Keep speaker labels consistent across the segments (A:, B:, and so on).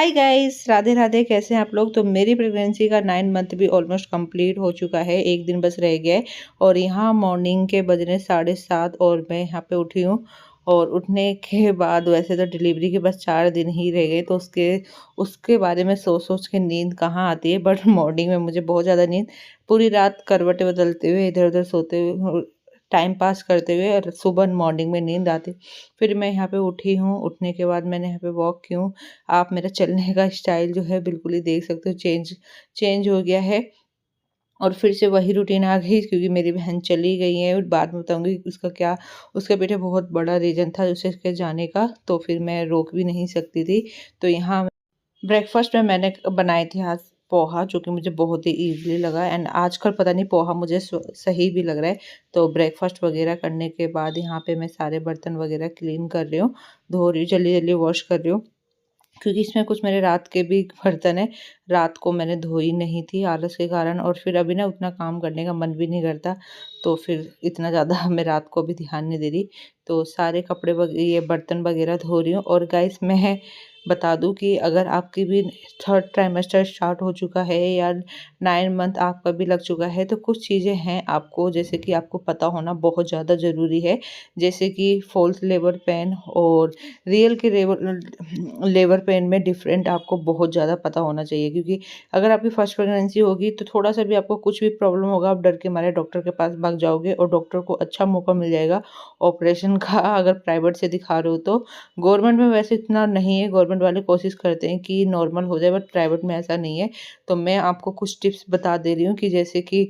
A: Hi guys, Radhe Radhe. कैसे हैं आप लोग। तो मेरी प्रेगनेंसी का 9 मंथ भी ऑलमोस्ट कंप्लीट हो चुका है। एक दिन बस रह गया है और यहाँ मॉर्निंग के बज रहे 7:30 और मैं यहाँ पे उठी हूँ। और उठने के बाद वैसे तो डिलीवरी के बस 4 दिन ही रह गए, तो उसके उसके बारे में सोच सोच के नींद कहाँ आती है। बट मॉर्निंग में मुझे बहुत ज़्यादा नींद, पूरी रात करवटें बदलते हुए इधर उधर सोते हुए टाइम पास करते हुए और सुबह मॉर्निंग में नींद आती। फिर मैं यहाँ पे उठी हूँ। उठने के बाद मैंने यहाँ पे वॉक की हूँ। आप मेरा चलने का स्टाइल जो है बिल्कुल ही देख सकते हो, चेंज चेंज हो गया है। और फिर से वही रूटीन आ गई क्योंकि मेरी बहन चली गई है। बाद में बताऊँगी उसका क्या, उसके पीछे बहुत बड़ा रीज़न था उसे के जाने का, तो फिर मैं रोक भी नहीं सकती थी। तो यहाँ ब्रेकफ़ास्ट में मैंने बनाए थे आज पोहा, जो कि मुझे बहुत ही ईज़िली लगा। एंड आजकल पता नहीं पोहा मुझे सही भी लग रहा है। तो ब्रेकफ़ास्ट वग़ैरह करने के बाद यहाँ पे मैं सारे बर्तन वग़ैरह क्लीन कर रही हूँ, धो रही हूँ, जल्दी-जल्दी वॉश कर रही हूँ। क्योंकि इसमें कुछ मेरे रात के भी बर्तन हैं, रात को मैंने धोई नहीं थी आलस के कारण। और फिर अभी ना उतना काम करने का मन भी नहीं करता, तो फिर इतना ज़्यादा मैं रात को भी ध्यान नहीं दे रही। तो सारे कपड़े ये बर्तन वगैरह धो रही हूँ। और गाइस मैं बता दूँ कि अगर आपकी भी थर्ड ट्राइमेस्टर स्टार्ट हो चुका है या 9 मंथ आपका भी लग चुका है, तो कुछ चीज़ें हैं आपको, जैसे कि आपको पता होना बहुत ज़्यादा ज़रूरी है। जैसे कि फॉल्स लेबर पेन और रियल के लेबर पेन में डिफरेंट आपको बहुत ज़्यादा पता होना चाहिए। क्योंकि अगर आपकी फर्स्ट प्रेगनेंसी होगी तो थोड़ा सा भी आपको कुछ भी प्रॉब्लम होगा, आप डर के मारे डॉक्टर के पास भाग जाओगे और डॉक्टर को अच्छा मौका मिल जाएगा ऑपरेशन का। अगर प्राइवेट से दिखा रहे हो तो गवर्नमेंट में वैसे इतना नहीं है, गवर्नमेंट वाले कोशिश करते हैं कि नॉर्मल हो जाए, बट प्राइवेट में ऐसा नहीं है। तो मैं आपको कुछ टिप्स बता दे रही हूँ कि जैसे कि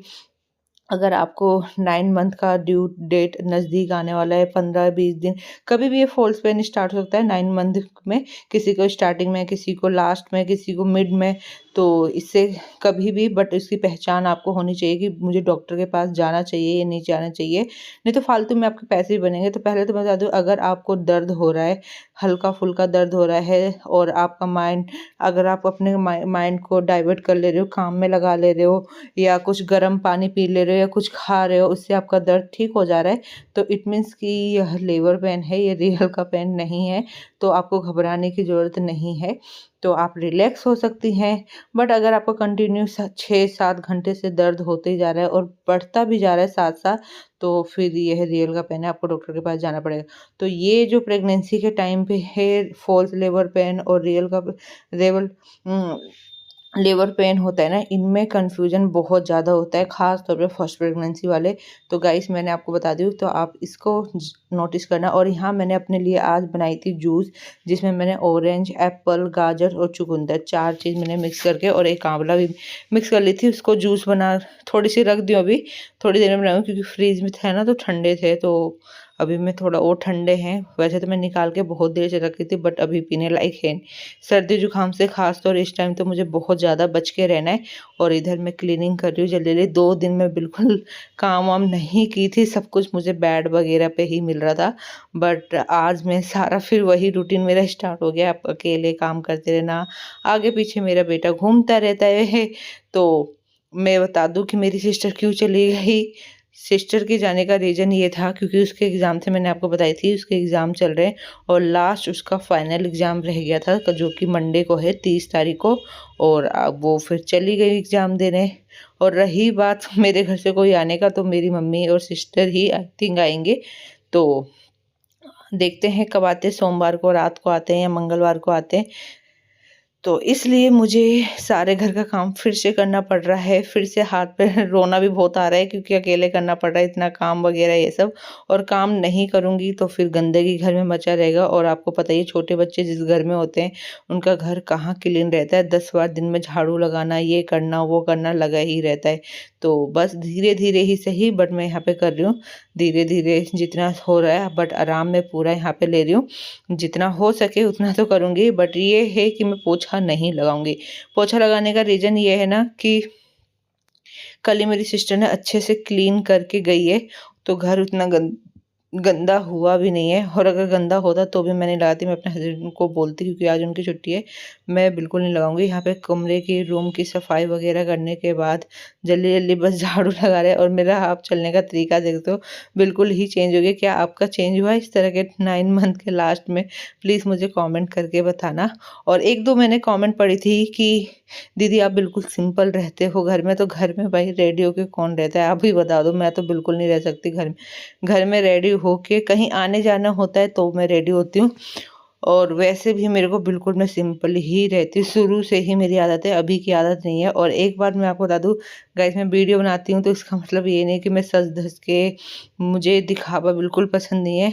A: अगर आपको 9 मंथ का ड्यू डेट नज़दीक आने वाला है, 15-20 दिन, कभी भी ये फॉल्स पेन स्टार्ट हो सकता है 9 मंथ में। किसी को स्टार्टिंग में, किसी को लास्ट में, किसी को मिड में। तो इससे कभी भी, बट इसकी पहचान आपको होनी चाहिए कि मुझे डॉक्टर के पास जाना चाहिए या नहीं जाना चाहिए, नहीं तो फालतू में आपके पैसे ही बनेंगे। तो पहले तो बता दूँ, अगर आपको दर्द हो रहा है, हल्का फुल्का दर्द हो रहा है और आपका माइंड, अगर आप अपने माइंड को डाइवर्ट कर ले रहे हो, काम में लगा ले रहे हो या कुछ गर्म पानी पी ले रहे हो या कुछ खा रहे हो, उससे आपका दर्द ठीक हो जा रहा है, तो इट मीन्स कि यह लेबर पेन है, ये रियल का पेन नहीं है। तो आपको घबराने की ज़रूरत नहीं है, तो आप रिलैक्स हो सकती हैं। बट अगर आपको कंटिन्यू 6-7 घंटे से दर्द होते ही जा रहा है और बढ़ता भी जा रहा है साथ साथ, तो फिर यह रियल का पेन है, आपको डॉक्टर के पास जाना पड़ेगा। तो ये जो प्रेगनेंसी के टाइम पे है, फॉल्स लेबर पेन और रियल का रेवल लेबर पेन होता है ना, इनमें कन्फ्यूजन बहुत ज़्यादा होता है, ख़ास तौर पे फर्स्ट प्रेगनेंसी वाले। तो गाइस मैंने आपको बता दी हूँ, तो आप इसको नोटिस करना। और यहाँ मैंने अपने लिए आज बनाई थी जूस, जिसमें मैंने ऑरेंज, एप्पल, गाजर और चुकंदर 4 चीज़ मैंने मिक्स करके, और एक आंवला भी मिक्स कर ली थी। उसको जूस बना थोड़ी सी रख दी हूँ, अभी थोड़ी देर में बनाऊँ क्योंकि फ्रीज में थे ना तो ठंडे थे। तो अभी मैं थोड़ा और ठंडे हैं, वैसे तो मैं निकाल के बहुत देर से रखी थी, बट अभी पीने लायक है नहीं। सर्दी जुकाम से खास तौर इस टाइम तो मुझे बहुत ज़्यादा बच के रहना है। और इधर मैं क्लीनिंग कर रही हूँ जल्दी जल्दी। 2 दिन में बिल्कुल काम वाम नहीं की थी, सब कुछ मुझे बेड वगैरह पे ही मिल रहा था। बट आज मैं सारा फिर वही रूटीन मेरा स्टार्ट हो गया, अब अकेले काम करते रहना, आगे पीछे मेरा बेटा घूमता रहता है। तो मैं बता दूं कि मेरी सिस्टर क्यों चली गई। सिस्टर के जाने का रीज़न ये था क्योंकि उसके एग्ज़ाम थे, मैंने आपको बताई थी उसके एग्ज़ाम चल रहे हैं और लास्ट उसका फाइनल एग्ज़ाम रह गया था, जो कि मंडे को है, 30 तारीख को। और अब वो फिर चली गई एग्ज़ाम देने। और रही बात मेरे घर से कोई आने का, तो मेरी मम्मी और सिस्टर ही आई थिंक आएंगे। तो देखते हैं कब आते हैं, सोमवार को रात को आते हैं या मंगलवार को आते हैं। तो इसलिए मुझे सारे घर का काम फिर से करना पड़ रहा है, फिर से हाथ पे रोना भी बहुत आ रहा है क्योंकि अकेले करना पड़ रहा है इतना काम वगैरह ये सब। और काम नहीं करूँगी तो फिर गंदगी घर में मचा रहेगा, और आपको पता ही है छोटे बच्चे जिस घर में होते हैं उनका घर कहाँ क्लीन रहता है, 10 बार दिन में झाड़ू लगाना, ये करना वो करना लगा ही रहता है। तो बस धीरे धीरे ही सही, बट मैं यहाँ पे कर रही हूँ धीरे धीरे जितना हो रहा है, बट आराम में पूरा यहाँ पे ले रही हूँ। जितना हो सके उतना तो करूँगी, बट ये है कि मैं पोछा नहीं लगाऊंगी। पोछा लगाने का रीज़न ये है ना कि कल ही मेरी सिस्टर ने अच्छे से क्लीन करके गई है, तो घर उतना गंदा हुआ भी नहीं है, और अगर गंदा होता तो भी मैं नहीं लगाती, मैं अपने हस्बैंड को बोलती क्योंकि आज उनकी छुट्टी है, मैं बिल्कुल नहीं लगाऊंगी। यहाँ पे कमरे की रूम की सफाई वगैरह करने के बाद जल्दी जल्दी बस झाड़ू लगा रहे हैं, और मेरा आप चलने का तरीका देखते हो बिल्कुल ही चेंज हो गया। क्या आपका चेंज हुआ इस तरह के 9 मंथ के लास्ट में? प्लीज़ मुझे कॉमेंट करके बताना। और एक दो मैंने कॉमेंट पढ़ी थी कि दीदी आप बिल्कुल सिंपल रहते हो घर में, तो घर में भाई रेडी होके कौन रहता है, आप ही बता दो। मैं तो बिल्कुल नहीं रह सकती घर में। घर में रेडी होके कहीं आने जाना होता है तो मैं रेडी होती हूँ, और वैसे भी मेरे को बिल्कुल मैं सिंपल ही रहती हूँ, शुरू से ही मेरी आदत है, अभी की आदत नहीं है। और एक बात मैं आपको बता दूँ गाइस, मैं वीडियो बनाती हूँ तो इसका मतलब ये नहीं कि मैं सज धज के, मुझे दिखावा बिल्कुल पसंद नहीं है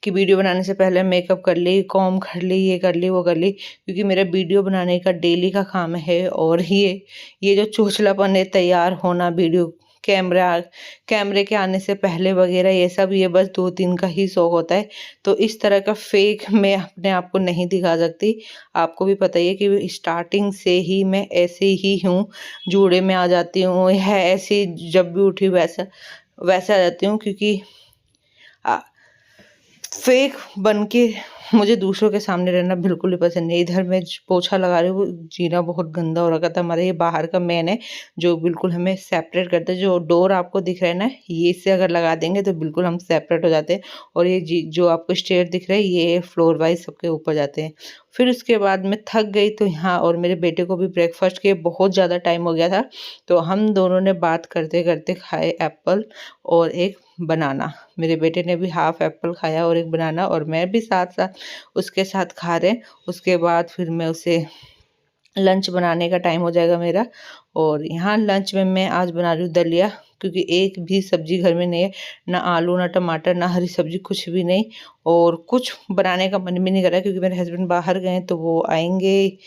A: कि वीडियो बनाने से पहले मेकअप कर ली, कॉम कर ली, ये कर ली, वो कर ली, क्योंकि मेरा वीडियो बनाने का डेली का काम है। और ये जो चोचलापन है, तैयार होना, वीडियो कैमरे के आने से पहले वगैरह, ये सब ये बस 2-3 का ही शौक होता है। तो इस तरह का फेक मैं अपने आप को नहीं दिखा सकती। आपको भी पता ही है कि स्टार्टिंग से ही मैं ऐसे ही हूँ, जूड़े में आ जाती हूँ, है ऐसी, जब भी उठी वैसा वैसे आ जाती हूँ, क्योंकि फेक बन के मुझे दूसरों के सामने रहना बिल्कुल भी पसंद नहीं। इधर मैं पोछा लगा रही हूँ, जीना बहुत गंदा हो रखा था। हमारा ये बाहर का मेन है जो बिल्कुल हमें सेपरेट करता है। जो डोर आपको दिख रहा है ना, ये से अगर लगा देंगे तो बिल्कुल हम सेपरेट हो जाते हैं। और ये जो आपको स्टेयर दिख रहा है, ये फ्लोर वाइज सबके ऊपर जाते हैं। फिर उसके बाद मैं थक गई तो यहाँ, और मेरे बेटे को भी ब्रेकफास्ट के बहुत ज़्यादा टाइम हो गया था, तो हम दोनों ने बात करते करते खाए एप्पल और एक बनाना। मेरे बेटे ने भी हाफ एप्पल खाया और एक बनाना, और मैं भी साथ साथ उसके साथ खा रहे। उसके बाद फिर मैं उसे लंच बनाने का टाइम हो जाएगा मेरा। और यहाँ लंच में मैं आज बना रही हूँ दलिया, क्योंकि एक भी सब्जी घर में नहीं है, ना आलू, ना टमाटर, ना हरी सब्जी, कुछ भी नहीं। और कुछ बनाने का मन भी नहीं कर रहा क्योंकि मेरे हस्बैंड बाहर गए तो वो आएंगे,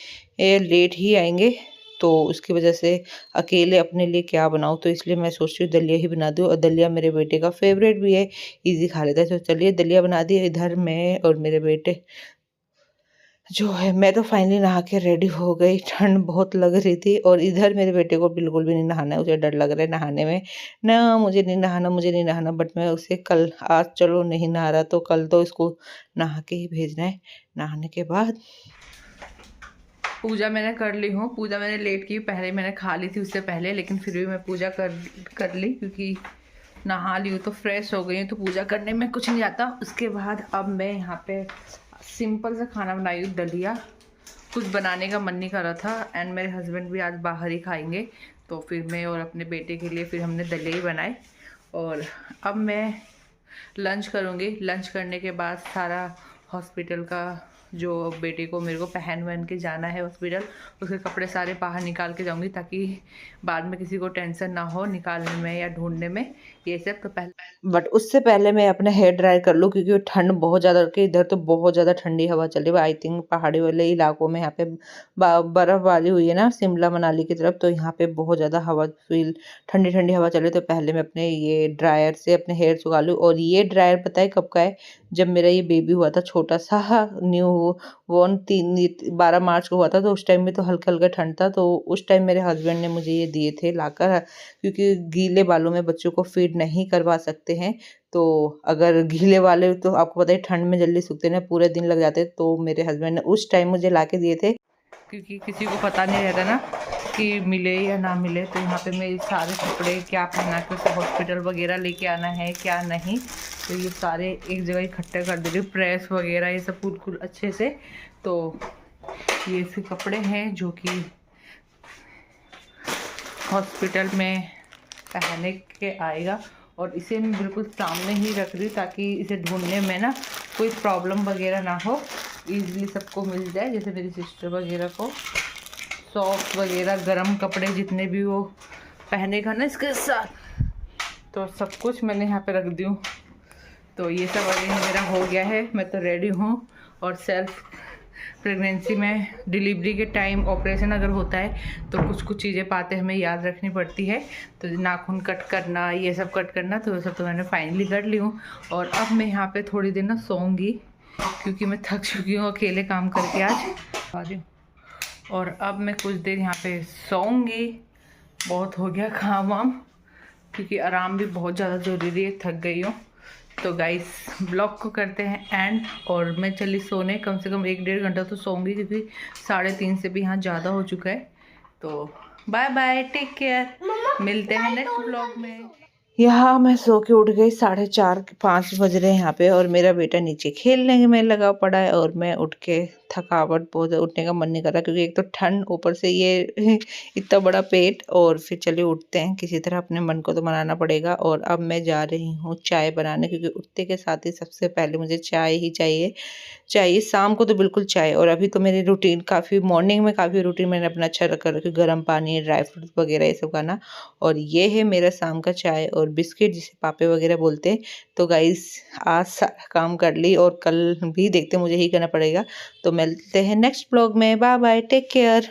A: लेट ही आएंगे, तो उसकी वजह से अकेले अपने लिए क्या बनाऊँ, तो इसलिए मैं सोच रही हूँ दलिया ही बना दूँ। और दलिया मेरे बेटे का फेवरेट भी है, इजी खा लेता है, तो चलिए दलिया बना दी। इधर मैं और मेरे बेटे जो है, मैं तो फाइनली नहा के रेडी हो गई, ठंड बहुत लग रही थी। और इधर मेरे बेटे को बिल्कुल भी नहीं नहाना है, उसे डर लग रहा है नहाने में। ना मुझे नहीं नहाना, मुझे नहीं नहाना, बट मैं उसे कल, आज चलो नहीं नहा रहा तो कल तो इसको नहा के ही भेजना है। नहाने के बाद पूजा मैंने कर ली हूँ। पूजा मैंने लेट की, पहले मैंने खा ली थी उससे पहले, लेकिन फिर भी मैं पूजा कर ली, क्योंकि नहा ली हूँ तो फ्रेश हो गई हूँ, तो पूजा करने में कुछ नहीं आता। उसके बाद अब मैं यहाँ पे सिंपल सा खाना बनाई हूँ, दलिया। कुछ बनाने का मन नहीं कर रहा था, एंड मेरे हस्बैंड भी आज बाहर ही खाएंगे, तो फिर मैं और अपने बेटे के लिए फिर हमने दलिया ही बनाए। और अब मैं लंच करूँगी। लंच करने के बाद सारा हॉस्पिटल का, जो बेटे को मेरे को पहन के जाना है हॉस्पिटल, उसके कपड़े सारे बाहर निकाल के जाऊँगी, ताकि बाद में किसी को टेंशन ना हो निकालने में या ढूंढने में, ये सब। तो पहले, बट उससे पहले मैं अपना हेयर ड्राई कर लूँ, क्योंकि ठंड बहुत ज़्यादा रखी, इधर तो बहुत ज़्यादा ठंडी हवा चल रही है। आई थिंक पहाड़ी वाले इलाकों में यहाँ पे बर्फबारी हुई है ना, शिमला मनाली की तरफ, तो यहाँ पे बहुत ज़्यादा हवा, फील ठंडी ठंडी हवा चल रही है। तो पहले मैं अपने ये ड्रायर से अपने हेयर सुखा लूँ। और ये ड्रायर पता है कब का है? जब मेरा ये बेबी हुआ था छोटा सा, न्यू बॉर्न, 12 मार्च को हुआ था, तो उस टाइम में तो हल्का हल्का ठंड था, तो उस टाइम मेरे हस्बैंड ने मुझे ये दिए थे लाकर, क्योंकि गीले बालों में बच्चों को फीड नहीं करवा सकते हैं। तो अगर गीले वाले, तो आपको पता है ठंड में जल्दी सूखते हैं, पूरे दिन लग जाते हैं, तो मेरे हस्बैंड ने उस टाइम मुझे ला के दिए थे, क्योंकि किसी को पता नहीं रहता ना कि मिले या ना मिले। तो यहाँ पे मेरे सारे कपड़े क्या पहना के उसे हॉस्पिटल वगैरह लेके आना है क्या नहीं, तो ये सारे एक जगह इकट्ठे कर दे रही हूँ, प्रेस वगैरह ये सब बिल्कुल अच्छे से। तो ये इसके कपड़े हैं जो कि हॉस्पिटल में पहने के आएगा, और इसे मैं बिल्कुल सामने ही रख रही हूँ, ताकि इसे ढूंढने में ना कोई प्रॉब्लम वगैरह ना हो, ईज़िली सबको मिल जाए। जैसे मेरी सिस्टर वगैरह को सॉक्स वगैरह, गर्म कपड़े जितने भी वो पहनेगा ना इसके साथ, तो सब कुछ मैंने यहाँ पे रख दी हूँ। तो ये सब अभी मेरा हो गया है, मैं तो रेडी हूँ। और सेल्फ प्रेगनेंसी में डिलीवरी के टाइम ऑपरेशन अगर होता है तो कुछ कुछ चीज़ें बातें हमें याद रखनी पड़ती है, तो नाखून कट करना, ये सब कट करना, तो ये सब तो मैंने फाइनली कर ली हूँ। और अब मैं यहाँ पे थोड़ी देर ना सोऊंगी, क्योंकि मैं थक चुकी हूँ अकेले काम करके आज। और अब मैं कुछ देर यहाँ पे सोऊंगी, बहुत हो गया काम वाम, क्योंकि आराम भी बहुत ज़्यादा ज़रूरी है, थक गई हूँ। तो गाइस ब्लॉग को करते हैं एंड, और मैं चली सोने। कम से कम 1-1.5 घंटा तो सोऊंगी, क्योंकि 3:30 से भी यहाँ ज़्यादा हो चुका है। तो बाय बाय, टेक केयर, मिलते हैं नेक्स्ट ब्लॉग में। यहाँ मैं सो के उठ गई, 4:30-5 बज रहे हैं यहाँ पे, और मेरा बेटा नीचे खेलने में लगा पड़ा है, और मैं उठ के थकावट बहुत है, उठने का मन नहीं कर रहा, क्योंकि एक तो ठंड, ऊपर से ये इतना बड़ा पेट। और फिर चलिए उठते हैं, किसी तरह अपने मन को तो मनाना पड़ेगा। और अब मैं जा रही हूँ चाय बनाने, क्योंकि उठते के साथ ही सबसे पहले मुझे चाय ही चाहिए। चाहिए शाम को तो बिल्कुल चाय। और अभी तो मेरी रूटीन काफ़ी, मॉर्निंग में काफ़ी रूटीन मैंने अपना अच्छा कर रखा, गर्म पानी, ड्राई फ्रूट वगैरह ये सब खाना। और ये है मेरा शाम का चाय और बिस्किट, जिसे पापे वगैरह बोलते हैं। तो गाइस आज सारा काम कर ली, और कल भी देखते मुझे ही करना पड़ेगा। तो मिलते हैं नेक्स्ट ब्लॉग में। Bye bye, take care.